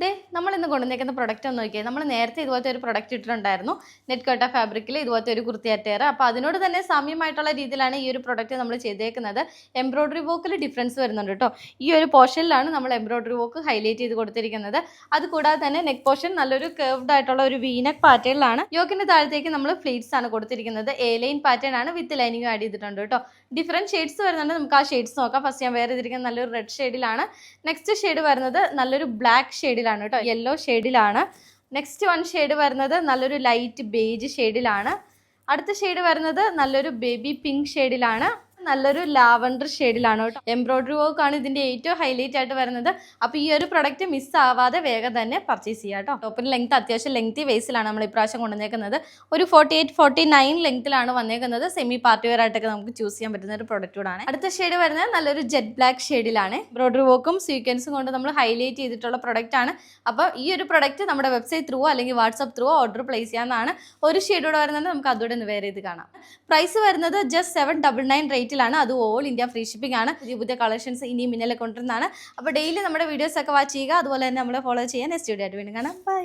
ദേ നമ്മൾ ഇന്ന് കൊണ്ടുവന്നേക്കുന്ന പ്രൊഡക്റ്റ് ഒന്ന് നോക്കിയാൽ നമ്മൾ നേരത്തെ ഇതുപോലത്തെ ഒരു പ്രൊഡക്റ്റ് ഇട്ടിട്ടുണ്ടായിരുന്നു നെറ്റ് കോട്ട ഫാബ്രിക്കിൽ ഇതുപോലത്തെ ഒരു കുർത്തി അറ്റയർ. അപ്പോൾ അതിനോട് തന്നെ സാമ്യമായിട്ടുള്ള രീതിയിലാണ് ഈ ഒരു പ്രൊഡക്റ്റ് നമ്മൾ ചെയ്തേക്കുന്നത്. എംബ്രോയിഡറി വർക്കിൽ ഡിഫറൻസ് വരുന്നുണ്ട് കേട്ടോ. ഈ ഒരു പോർഷനിലാണ് നമ്മൾ എംബ്രോയിഡറി വർക്ക് ഹൈലൈറ്റ് ചെയ്ത് കൊടുത്തിരിക്കുന്നത്. അതുകൂടാതെ തന്നെ നെക്ക് പോർഷൻ നല്ലൊരു കർവ്ഡ് ആയിട്ടുള്ള ഒരു വീനക്ക് പാറ്റേണിലാണ്. യോക്കിന്റെ താഴത്തേക്ക് നമ്മൾ ഫ്ലീറ്റ്സ് ആണ് കൊടുത്തിരിക്കുന്നത്. എ ലൈൻ പാറ്റേൺ ആണ് വിത്ത് ലൈനിങ് ആഡ് ചെയ്തിട്ടുണ്ട് കേട്ടോ. ഡിഫറെൻറ്റ് ഷെയ്ഡ്സ് വരുന്നുണ്ട്. നമുക്ക് ആ ഷെയ്ഡ്സ് നോക്കാം. ഫസ്റ്റ് ഞാൻ വേറെ ചെയ്തിരിക്കുന്നത് നല്ലൊരു റെഡ് ഷെയ്ഡിലാണ്. നെക്സ്റ്റ് ഷെയ്ഡ് വരുന്നത് നല്ലൊരു ബ്ലാക്ക് ഷെയ്ഡിലാണ് കേട്ടോ, യെല്ലോ ഷെയ്ഡിലാണ്. നെക്സ്റ്റ് വൺ ഷെയ്ഡ് വരുന്നത് നല്ലൊരു ലൈറ്റ് ബേജ് ഷെയ്ഡിലാണ്. അടുത്ത ഷെയ്ഡ് വരുന്നത് നല്ലൊരു ബേബി പിങ്ക് ഷെയ്ഡിലാണ്. നല്ലൊരു ലാവൻഡർ ഷെയ്ഡിലാണ് കേട്ടോ. എംബ്രോയിഡറി വർക്ക് ആണ് ഇതിന്റെ ഏറ്റവും ഹൈലൈറ്റ് ആയിട്ട് വരുന്നത്. അപ്പോൾ ഈ ഒരു പ്രൊഡക്റ്റ് മിസ് ആവാതെ വേഗം തന്നെ പർച്ചേസ് ചെയ്യാം കേട്ടോ. ടോപ്പിന് ലെങ്ത് അത്യാവശ്യം ലെങ്തി വേസിലാണ് നമ്മൾ ഇപ്രാവശ്യം കൊണ്ടുവന്നേക്കുന്നത്. ഒരു 48-49 ലെങ്ത്തിലാണ് വന്നേക്കുന്നത്. സെമി പാർട്ടി വെയർ ആയിട്ടൊക്കെ നമുക്ക് ചൂസ് ചെയ്യാൻ പറ്റുന്ന ഒരു പ്രൊഡക്റ്റ് കൂടാണ്. അടുത്ത ഷെയ്ഡ് വരുന്നത് നല്ലൊരു ജെറ്റ് ബ്ലാക്ക് ഷെയ്ഡിലാണ്. എംബ്രോയിഡറി വർക്കും സ്വീക്വൻസും കൊണ്ട് നമ്മൾ ഹൈലൈറ്റ് ചെയ്തിട്ടുള്ള പ്രൊഡക്റ്റ് ആണ്. അപ്പോൾ ഈ ഒരു പ്രൊഡക്റ്റ് നമ്മുടെ വെബ്സൈറ്റ് ത്രൂ അല്ലെങ്കിൽ വാട്സ്ആപ്പ് ത്രൂ ഓർഡർ പ്ലേസ് ചെയ്യാവുന്നതാണ്. ഒരു ഷെയ്ഡോടെ വരുന്നത് നമുക്ക് അതുകൂടെ ഒന്ന് വേറെ ചെയ്ത് കാണാം. പ്രൈസ് വരുന്നത് ജസ്റ്റ് 799 റേറ്റിലാണ്. അത് ഓൾ ഇന്ത്യ ഫ്രീ ഷിപ്പിംഗ് ആണ്. പുതിയ കളക്ഷൻസ് ഇനിയും ഇന്നലെ കൊണ്ടുവരുന്നതാണ്. അപ്പോൾ ഡെയിലി നമ്മുടെ വീഡിയോസ് ഒക്കെ വാച്ച് ചെയ്യുക. അതുപോലെ തന്നെ നമ്മളെ ഫോളോ ചെയ്യാൻ നെക്സ്റ്റ് വീഡിയോ ആയിട്ട് വീണ്ടും കാണാം. ബൈ.